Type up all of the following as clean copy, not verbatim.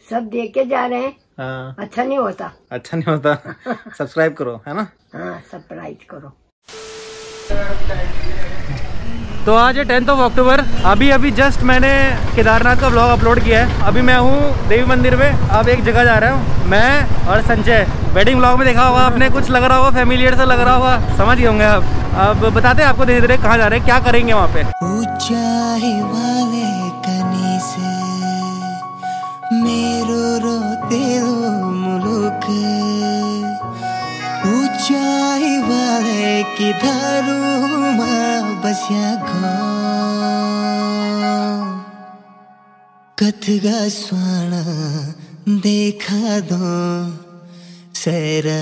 सब देख के जा रहे हैं। हाँ। अच्छा नहीं होता, अच्छा नहीं होता। सब्सक्राइब करो, है ना। हाँ, सब्सक्राइब करो। तो आज है 10 अक्टूबर। अभी जस्ट मैंने केदारनाथ का व्लॉग अपलोड किया है। अभी मैं हूँ देवी मंदिर में। अब एक जगह जा रहा हूँ मैं और संजय। वेडिंग व्लॉग में देखा होगा आपने, कुछ लग रहा होगा फैमिलियर सा लग रहा होगा, समझ गए होंगे आप। अब बताते हैं आपको धीरे धीरे कहाँ जा रहे हैं, क्या करेंगे वहाँ पे। ऊंचाई वाले कनी से मेरो रोते मुलुक, ऊंचाई वाले की धारूमा बस्या कथगा स्वर्ण देखा दो सैरा।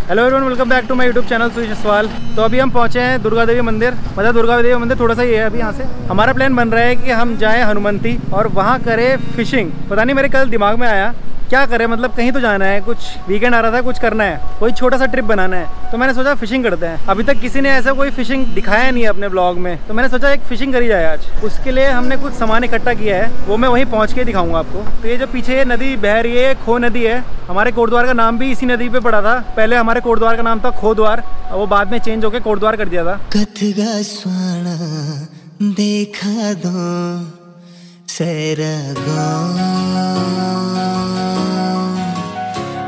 Hello everyone, welcome back to my YouTube channel Suresh Jaswal. तो अभी हम पहुंचे हैं दुर्गा देवी मंदिर। मतलब दुर्गा देवी मंदिर थोड़ा सा ही है अभी यहाँ से। हमारा प्लान बन रहा है कि हम जाएं हनुमंती और वहाँ करें फिशिंग। पता नहीं मेरे कल दिमाग में आया क्या करें, मतलब कहीं तो जाना है, कुछ वीकेंड आ रहा था, कुछ करना है, कोई छोटा सा ट्रिप बनाना है। तो मैंने सोचा फिशिंग करते हैं। अभी तक किसी ने ऐसा कोई फिशिंग दिखाया नहीं है अपने ब्लॉग में, तो मैंने सोचा एक फिशिंग करी जाए आज। उसके लिए हमने कुछ सामान इकट्ठा किया है, वो मैं वहीं पहुँच के दिखाऊंगा आपको। तो ये जो पीछे ये नदी बह रही है, खो नदी है। हमारे कोटद्वार का नाम भी इसी नदी पे पड़ा था। पहले हमारे कोटद्वार का नाम था खोद्वार, वो बाद में चेंज होकर कोटद्वार कर दिया था। कथगा स्वर्ण देखा दो सैरा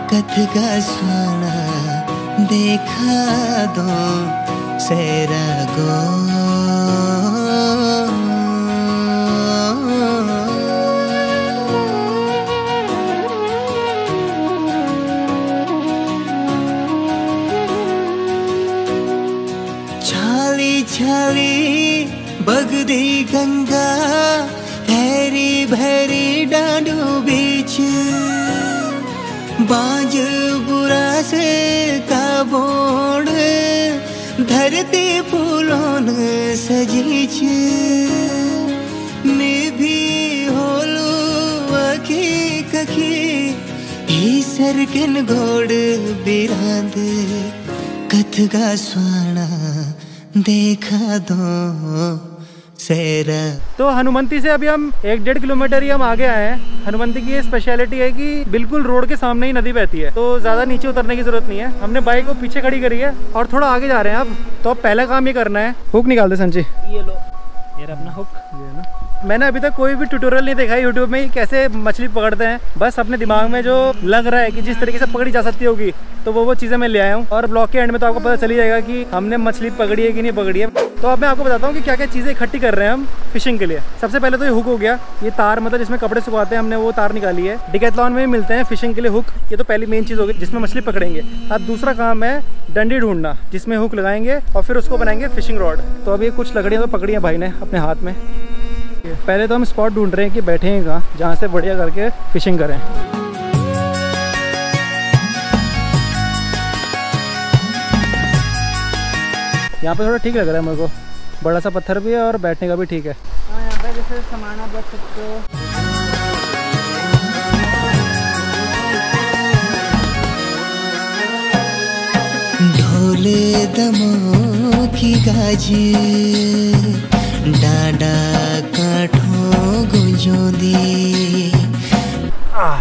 कथगा स्वर्ण देखा दो सैरा छाली छाली बगदी गंगा हैरी भैरी डांडू बीच, बाज बुरा से का बोड़ धरती फूलों न सजीच, मैं भी होलू अखी कखी ही सरकन घोड़ बिरांद कथगा स्वर्ण देखा दो सैरा। तो हनुमंती से अभी हम 1-1.5 किलोमीटर ही हम आगे आए हैं। हनुमंती की ये स्पेशलिटी है कि बिल्कुल रोड के सामने ही नदी बहती है, तो ज़्यादा नीचे उतरने की जरूरत नहीं है। हमने बाइक को पीछे खड़ी करी है और थोड़ा आगे जा रहे हैं अब। तो अब पहला काम ये करना है, हुक निकाल दे संजय। ये लो, ये अपना हुक। ये ना, मैंने अभी तक कोई भी ट्यूटोरियल नहीं देखा है यूट्यूब में कैसे मछली पकड़ते हैं। बस अपने दिमाग में जो लग रहा है कि जिस तरीके से पकड़ी जा सकती होगी, तो वो चीज़ें मैं ले आया हूँ। और ब्लॉग के एंड में तो आपको पता चल ही जाएगा कि हमने मछली पकड़ी है कि नहीं पकड़ी है। तो अब मैं आपको बताता हूँ कि क्या क्या चीज़ें इकट्ठी कर रहे हैं हम फिशिंग के लिए। सबसे पहले तो ये हुक हो गया, ये तार मतलब जिसमें कपड़े सुखाते हैं, हमने वो तार निकाली है। डिकैथलॉन में मिलते हैं फिशिंग के लिए हुक। ये तो पहली मेन चीज़ होगी जिसमें मछली पकड़ेंगे। अब दूसरा काम है डंडी ढूंढना, जिसमें हुक लगाएंगे और फिर उसको बनाएंगे फिशिंग रॉड। तो अभी कुछ लकड़ियाँ तो पकड़ी हैं भाई ने अपने हाथ में। पहले तो हम स्पॉट ढूंढ रहे हैं कि बैठेंगे कहाँ, जहाँ से बढ़िया करके फिशिंग करें। यहाँ पे थोड़ा ठीक लग रहा है मेरे को, बड़ा सा पत्थर भी है और बैठने का भी ठीक है। हाँ, यहाँ पे जैसे सामान आप रख सकते हो। ढोले दमों की गाजी डाडा काठों गुंजों दी।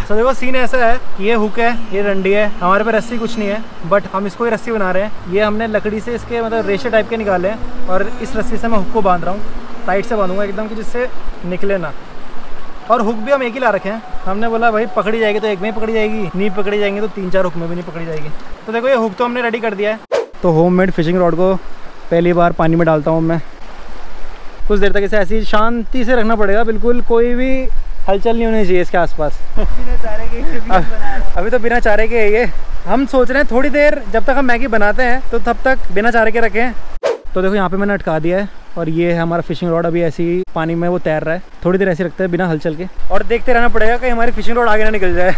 तो देखो सीन ऐसा है कि ये हुक है, ये डंडी है, हमारे पे रस्सी कुछ नहीं है, बट हम इसको ही रस्सी बना रहे हैं। ये हमने लकड़ी से इसके मतलब रेशे टाइप के निकाले हैं और इस रस्सी से मैं हुक को बांध रहा हूँ। टाइट से बांधूंगा एकदम कि जिससे निकले ना। और हुक भी हम एक ही ला रखे हैं। हमने बोला भाई पकड़ी जाएगी तो एक में ही पकड़ी जाएगी, नहीं पकड़ी जाएंगी तो 3-4 हुक में भी नहीं पकड़ी जाएगी। तो देखो ये हुक तो हमने रेडी कर दिया है। तो होममेड फिशिंग रॉड को पहली बार पानी में डालता हूँ मैं। कुछ देर तक इसे ऐसी शांति से रखना पड़ेगा, बिल्कुल कोई भी हलचल नहीं होनी चाहिए इसके आसपास। बिना चारे के अभी तो बिना चारे के ये हम सोच रहे हैं थोड़ी देर जब तक हम मैगी बनाते हैं तो तब तक बिना चारे के रखें। तो देखो यहाँ पे मैंने अटका दिया है और ये है हमारा फिशिंग रॉड। अभी ऐसी पानी में वो तैर रहा है, थोड़ी देर ऐसे रखते हैं बिना हलचल के और देखते रहना पड़ेगा कि हमारी फिशिंग रॉड आगे ना निकल जाए।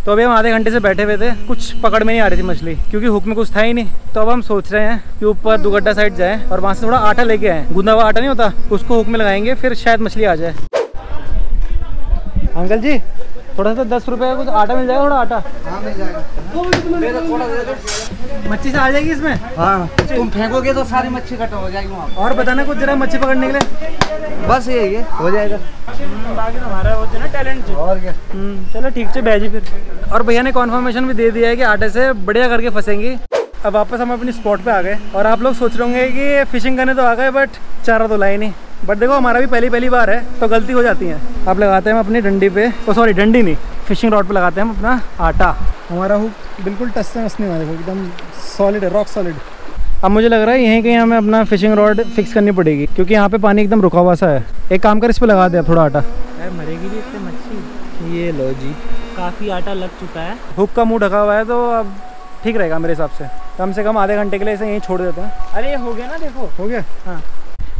तो अभी हम आधे घंटे से बैठे हुए थे, कुछ पकड़ में नहीं आ रही थी मछली क्योंकि हुक में कुछ था ही नहीं। तो अब हम सोच रहे हैं कि ऊपर दुगड्डा साइड जाए और वहाँ से थोड़ा आटा लेके आए, गूंदा हुआ आटा नहीं होता, उसको हुक में लगाएंगे, फिर शायद मछली आ जाए। अंकल जी थोड़ा सा 10 रुपये का कुछ आटा मिल जाएगा, थोड़ा आटा। हाँ मिल जाएगा। मच्छी से आ जाएगी इसमें? हाँ तुम फेंकोगे तो सारी मच्छी कट हो जाएगी वहाँ। और बताना कुछ जरा मच्छी पकड़ने के लिए। बस यही है, हो जाएगा। बाकी तो हमारा वो ना टैलेंट है। और क्या। चलो ठीक है बैजी फिर। और भैया ने कॉन्फर्मेशन भी दे दिया है कि आटे से बढ़िया करके फंसेंगी। अब वापस हम अपनी स्पॉट पे आ गए और आप लोग सोच रहे होंगे कि फिशिंग करने तो आ गए बट चारा तो लाए नहीं। बट देखो हमारा भी पहली बार है तो गलती हो जाती है। अब लगाते हैं हम अपनी डंडी पे, सॉरी डंडी नहीं, फिशिंग रॉड पे लगाते हैं हम अपना आटा। हमारा हुक बिल्कुल टच से मस नहीं हुआ, देखो एकदम सॉलिड है, रॉक सॉलिड। अब मुझे लग रहा है यहीं कहीं हमें अपना फिशिंग रॉड फिक्स करनी पड़ेगी क्योंकि यहाँ पे पानी एकदम रुका हुआ सा है। एक काम कर इस पे लगा दे थोड़ा आटा। यार मरेगी भी इससे मच्छी। ये लो जी, काफ़ी आटा लग चुका है। हुक का मुंह ढका हुआ है तो अब ठीक रहेगा मेरे हिसाब से कम आधे घंटे के लिए इसे यहीं छोड़ देते हैं। अरे ये हो गया ना, देखो हो गया। हाँ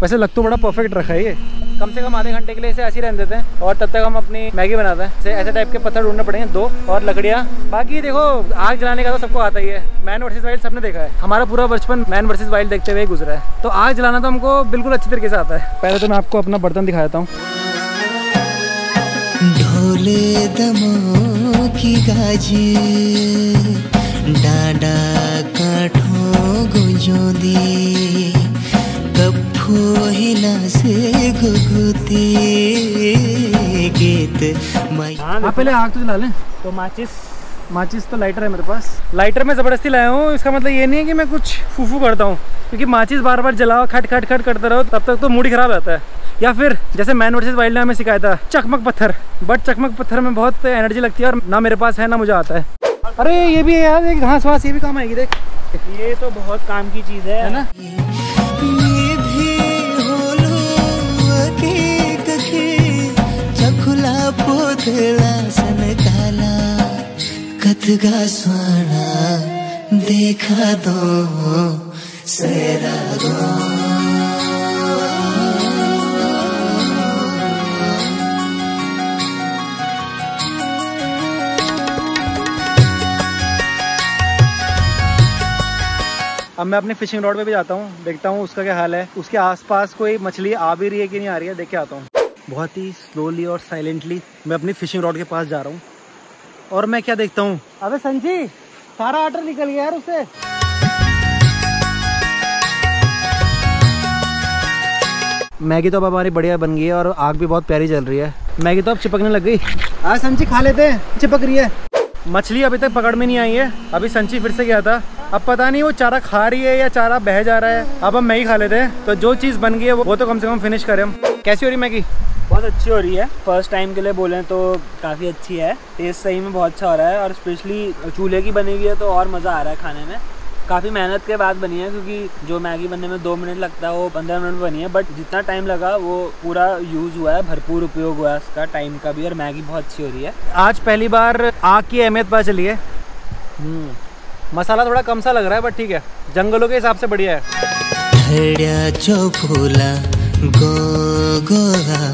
वैसे लग तो बड़ा परफेक्ट रखा है ये। कम से कम आधे घंटे के लिए इसे ऐसे ही रहने देते हैं और तब तक हम अपनी मैगी बनाते हैं। ऐसे टाइप के पत्थर ढूंढने पड़ेंगे 2 और लकड़ियाँ। बाकी देखो आग जलाने का तो सबको आता ही है, मैन वर्सेस वाइल्ड सबने देखा है। हमारा पूरा बचपन मैन वर्सेस वाइल्ड देखते हुए गुजरा है, तो आग जलाना तो हमको बिल्कुल अच्छी तरीके से आता है। पहले तो मैं आपको अपना बर्तन दिखाता हूँ। ढोले दमों की गाजी डाडा काठों गुंजों दी कप्फो हिला से घुघुती गीत माई। आप पहले आग तो जला लें। तो माचिस तो लाइटर है मेरे पास। लाइटर में ज़बरदस्ती लाया हूँ, इसका मतलब ये नहीं है कि मैं कुछ फूफू करता हूँ, क्योंकि माचिस बार बार जलाओ खट खट खट करते रहो तब तक तो मूड ही खराब रहता है। या फिर जैसे मैन वर्सेस वाइल्ड ने हमें सिखाया था चकमक पत्थर, बट चकमक पत्थर में बहुत एनर्जी लगती है और ना मेरे पास है ना मुझे आता है। अरे ये भी है यार, एक घास वास ये भी काम आएगी देख। ये तो बहुत काम की चीज़ है ना। ये भी होलो अकी कखी चखुला पोतला सन काला कतगा स्वाना देखा दो सेरा दो। अब मैं अपने फिशिंग रॉड पे भी जाता हूँ, देखता हूँ उसका क्या हाल है, उसके आसपास कोई मछली आ भी रही है कि नहीं आ रही है, देख के आता हूँ। बहुत ही स्लोली और साइलेंटली मैं अपनी फिशिंग रॉड के पास जा रहा हूँ और मैं क्या देखता हूँ, अबे संजी सारा आटा निकल गया यार उससे। मैगी तो अब हमारी बढ़िया बन गई है और आग भी बहुत प्यारी जल रही है। मैगी तो अब चिपकने लग गई। आज संची खा लेते हैं, चिपक रही है। मछली अभी तक पकड़ में नहीं आई है। अभी संची फिर से गया था, अब पता नहीं वो चारा खा रही है या चारा बह जा रहा है। अब हम मैगी खा लेते हैं, तो जो चीज़ बन गई है वो तो कम से कम फिनिश करें हम। कैसी हो रही मैगी? बहुत अच्छी हो रही है। फर्स्ट टाइम के लिए बोलें तो काफ़ी अच्छी है। टेस्ट सही में बहुत अच्छा हो रहा है और स्पेशली चूल्हे की बनी हुई है तो और मज़ा आ रहा है खाने में। काफ़ी मेहनत के बाद बनी है क्योंकि जो मैगी बनने में 2 मिनट लगता है वो 15 मिनट में बनी है, बट जितना टाइम लगा वो पूरा यूज़ हुआ है, भरपूर उपयोग हुआ है उसका टाइम का भी, और मैगी बहुत अच्छी हो रही है। आज पहली बार आग की अहमियत पता चली है। मसाला थोड़ा कम सा लग रहा है बट ठीक है, जंगलों के हिसाब से बढ़िया है। फूला गो गोरा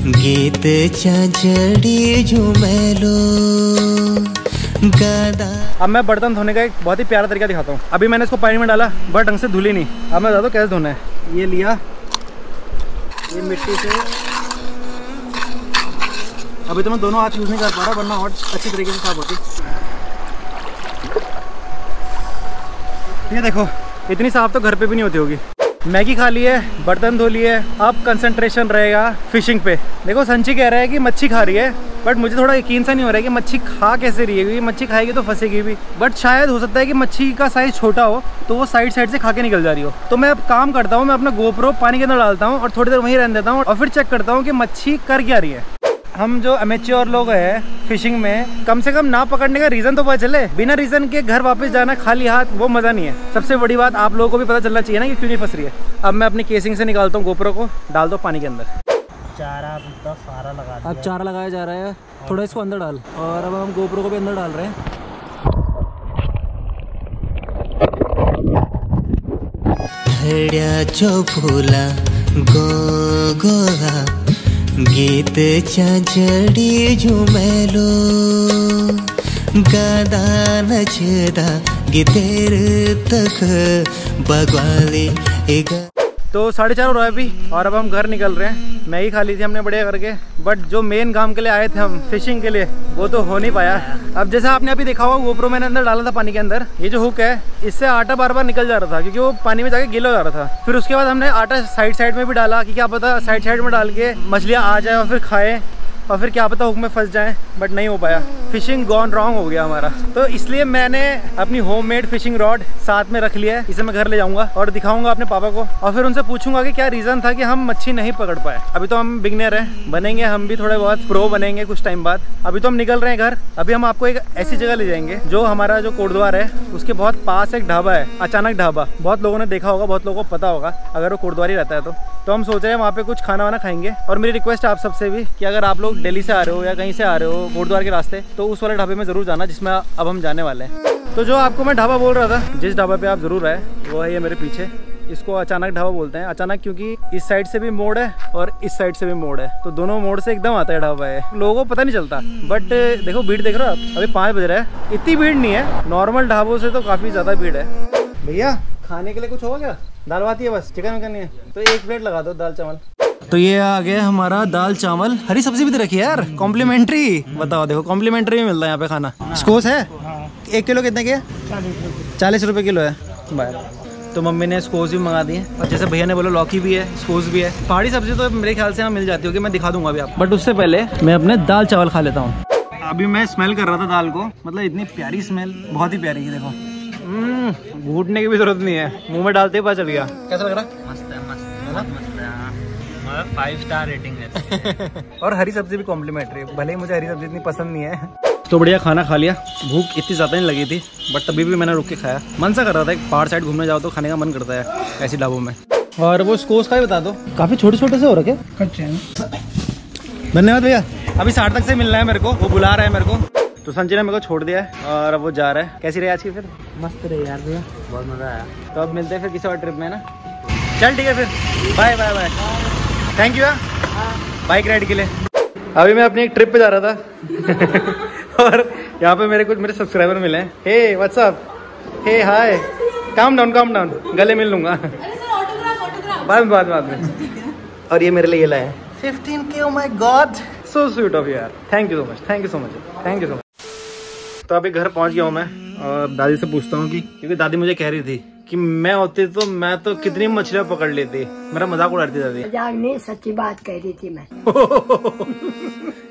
गीत चाचड़ी झुमेलो गादा। अब मैं बर्तन धोने का एक बहुत ही प्यारा तरीका दिखाता हूँ। अभी मैंने इसको पानी में डाला बट ढंग से धुली नहीं। अब मैं बता दूँ कैसे धोना है। ये लिया, ये मिट्टी से, अभी तो मैं दोनों हाथ यूज़ नहीं कर पा रहा वरना और अच्छी तरीके से साफ होती। ये देखो इतनी साफ तो घर पे भी नहीं होती होगी। मैगी खा ली है, बर्तन धो लिए, अब कंसंट्रेशन रहेगा फिशिंग पे। देखो संची कह रहा है कि मच्छी खा रही है, बट मुझे थोड़ा यकीन सा नहीं हो रहा है कि मच्छी खा कैसे रही है, क्योंकि मच्छी खाएगी तो फंसेगी भी। बट शायद हो सकता है कि मच्छी का साइज़ छोटा हो तो वो साइड से खा के निकल जा रही हो। तो मैं अब काम करता हूँ, मैं अपना गोप्रो पानी के अंदर डालता हूँ और थोड़ी देर वहीं रहने देता हूँ और फिर चेक करता हूँ कि मच्छी कर क्या रही है। हम जो अमेच्योर लोग हैं फिशिंग में, कम से कम ना पकड़ने का रीज़न तो पता चले। बिना रीज़न के घर वापस जाना खाली हाथ, वो मज़ा नहीं है। सबसे बड़ी बात आप लोगों को भी पता चलना चाहिए ना कि क्यों नहीं फंस रही है। अब मैं अपनी केसिंग से निकालता हूँ गोप्रो को, डाल दो पानी के अंदर। चारा तो सारा लगा दिया। अब चारा लगाया जा रहा है, थोड़ा इसको अंदर डाल, और अब हम गोप्रो को भी अंदर डाल रहे हैं। फूला गो गोरा गीत चाचड़ी झुमेलो गादा नचदा गितेर तक बगवाली। तो 4:30 हो रहा है अभी और अब हम घर निकल रहे हैं। मैगी खा ली थी हमने बढ़िया करके, बट जो मेन काम के लिए आए थे हम फिशिंग के लिए वो तो हो नहीं पाया। अब जैसा आपने अभी देखा हुआ GoPro मैंने अंदर डाला था पानी के अंदर, ये जो हुक है इससे आटा बार बार निकल जा रहा था क्योंकि वो पानी में जाके गीला हो जा रहा था। फिर उसके बाद हमने आटा साइड में भी डाला कि क्या पता साइड में डाल के मछलियाँ आ जाए और फिर खाए और फिर क्या पता हुक में फंस जाए, बट नहीं हो पाया। फिशिंग गॉन रॉन्ग हो गया हमारा, तो इसलिए मैंने अपनी होममेड फिशिंग रॉड साथ में रख लिया है। इसे मैं घर ले जाऊंगा और दिखाऊंगा अपने पापा को और फिर उनसे पूछूंगा कि क्या रीज़न था कि हम मच्छी नहीं पकड़ पाए। अभी तो हम बिगनर हैं, बनेंगे हम भी थोड़े बहुत प्रो बनेंगे कुछ टाइम बाद। अभी तो हम निकल रहे हैं घर। अभी हम आपको एक ऐसी जगह ले जाएंगे जो हमारा जो कोटद्वार है उसके बहुत पास एक ढाबा है, अचानक ढाबा। बहुत लोगों ने देखा होगा, बहुत लोगों को पता होगा अगर वो कोटद्वार ही रहता है तो हम सोच रहे हैं वहाँ पे कुछ खाना वाना खाएंगे। और मेरी रिक्वेस्ट आप सबसे भी कि अगर आप लोग दिल्ली से आ रहे हो या कहीं से आ रहे हो कोटद्वार के रास्ते, तो उस वाले ढाबे में ज़रूर जाना जिसमें अब हम जाने वाले हैं। तो जो आपको मैं ढाबा बोल रहा था, जिस ढाबा पे आप ज़रूर आए वो है ये मेरे पीछे। इसको अचानक ढाबा बोलते हैं। अचानक क्योंकि इस साइड से भी मोड़ है और इस साइड से भी मोड़ है, तो दोनों मोड़ से एकदम आता है ढाबा है। लोगों को पता नहीं चलता, बट देखो भीड़ देख रहे हो आप, अभी 5 बज रहा है, इतनी भीड़ नहीं है। नॉर्मल ढाबों से तो काफ़ी ज़्यादा भीड़ है। भैया खाने के लिए कुछ होगा क्या? दाल बात ही है बस, चिकन विकन नहीं है, तो 1 प्लेट लगा दो दाल चावल। तो ये आ गया हमारा दाल चावल, हरी सब्जी भी दे रखी है यार, कॉम्प्लीमेंट्री। बताओ देखो कॉम्प्लीमेंट्री भी मिलता है यहाँ पे खाना। स्कोस है 1 किलो कितने के? 40 रुपये किलो है बाहर। तो मम्मी ने स्कोस भी मंगा दिए और जैसे भैया ने बोला लौकी भी है, स्कोस भी है। पहाड़ी सब्जी तो मेरे ख्याल से यहाँ मिल जाती होगी, मैं दिखा दूंगा अभी आप, बट उससे पहले मैं अपने दाल चावल खा लेता हूँ। अभी मैं स्मेल कर रहा था दाल को, मतलब इतनी प्यारी स्मेल, बहुत ही प्यारी है। देखो घूटने की भी जरूरत नहीं है, मुंह में डालते ही पता चल गया। कैसा लग रहा? मस्त है, मस्त है, मतलब 5 स्टार रेटिंग है। और हरी सब्जी भी कॉम्प्लीमेंट्री, भले ही मुझे हरी सब्जी इतनी पसंद नहीं है। तो बढ़िया खाना खा लिया, भूख इतनी ज़्यादा नहीं लगी थी, बट तभी भी मैंने रुक के खाया। मन सा कर रहा था, एक पहाड़ साइड घूमने जाओ तो खाने का मन करता है ऐसी ढाबों में। और वो स्कोस का ही बता दो, काफ़ी छोटे छोटे से हो रखे। धन्यवाद भैया। अभी 60 तक से मिलना है मेरे को, वो बुला रहा है मेरे को। तो संजय ने मेरे को छोड़ दिया है और अब वो जा रहा है। कैसी रही आज की फिर? मस्त रही यार भैया, बहुत मज़ा आया। तो अब मिलते हैं फिर किसी और ट्रिप में ना। चल ठीक है फिर, bye bye bye, thank you bike ride के लिए। अभी मैं अपनी एक ट्रिप पे जा रहा था और यहाँ पे मेरे सब्सक्राइबर मिले हैं। हे व्हाट्स अप, हे हाय, काम डाउन, गले मिल लूंगा बाद में। और ये मेरे लिए ये लाया 15K, oh my God, so sweet of you यार, थैंक यू सो मच। तो अभी घर पहुंच गया हूँ मैं और दादी से पूछता हूँ कि, क्योंकि दादी मुझे कह रही थी कि मैं होती तो मैं तो कितनी मछलियाँ पकड़ लेती। मेरा मजाक उड़ाती दादी। मजाक नहीं, सच्ची बात कह रही थी मैं।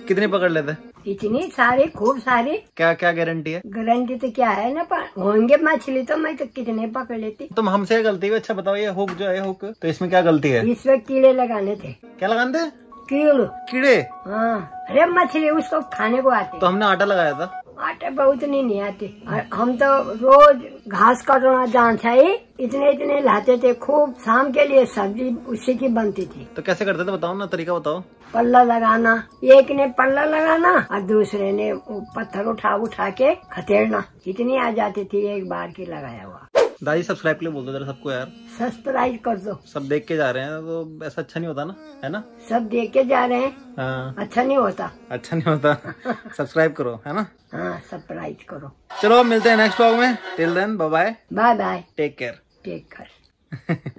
कितनी पकड़ लेते? इतनी सारी, खूब सारी। क्या गारंटी है? गारंटी तो क्या है ना, पर होंगे मछली तो मैं तो कितने पकड़ लेती। तुम हमसे गलती है? अच्छा बताओ, ये हुक जो है हुक, तो इसमें क्या गलती है? इसमें कीड़े लगाने थे। क्या लगाने थे? कीड़े। हाँ, अरे मछली उसको खाने को आती। तो हमने आटा लगाया था। आटा बहुत नहीं आती, और हम तो रोज घास काटना जान चाहिए, इतने लाते थे। खूब शाम के लिए सब्जी उसी की बनती थी। तो कैसे करते थे बताओ ना, तरीका बताओ। पल्ला लगाना, एक ने पल्ला लगाना और दूसरे ने पत्थर उठा के खतेड़ना, इतनी आ जाती थी एक बार की लगाया हुआ। दादी सब्सक्राइब के लिए बोल दो जरा सबको यार, सब्सक्राइब कर दो। सब देख के जा रहे हैं तो ऐसा अच्छा नहीं होता ना, है ना? सब देख के जा रहे हैं। हाँ, अच्छा नहीं होता। सब्सक्राइब करो, है ना? हाँ, सब्सक्राइब करो। चलो अब मिलते हैं नेक्स्ट व्लॉग में। Till then bye bye, bye bye, take care.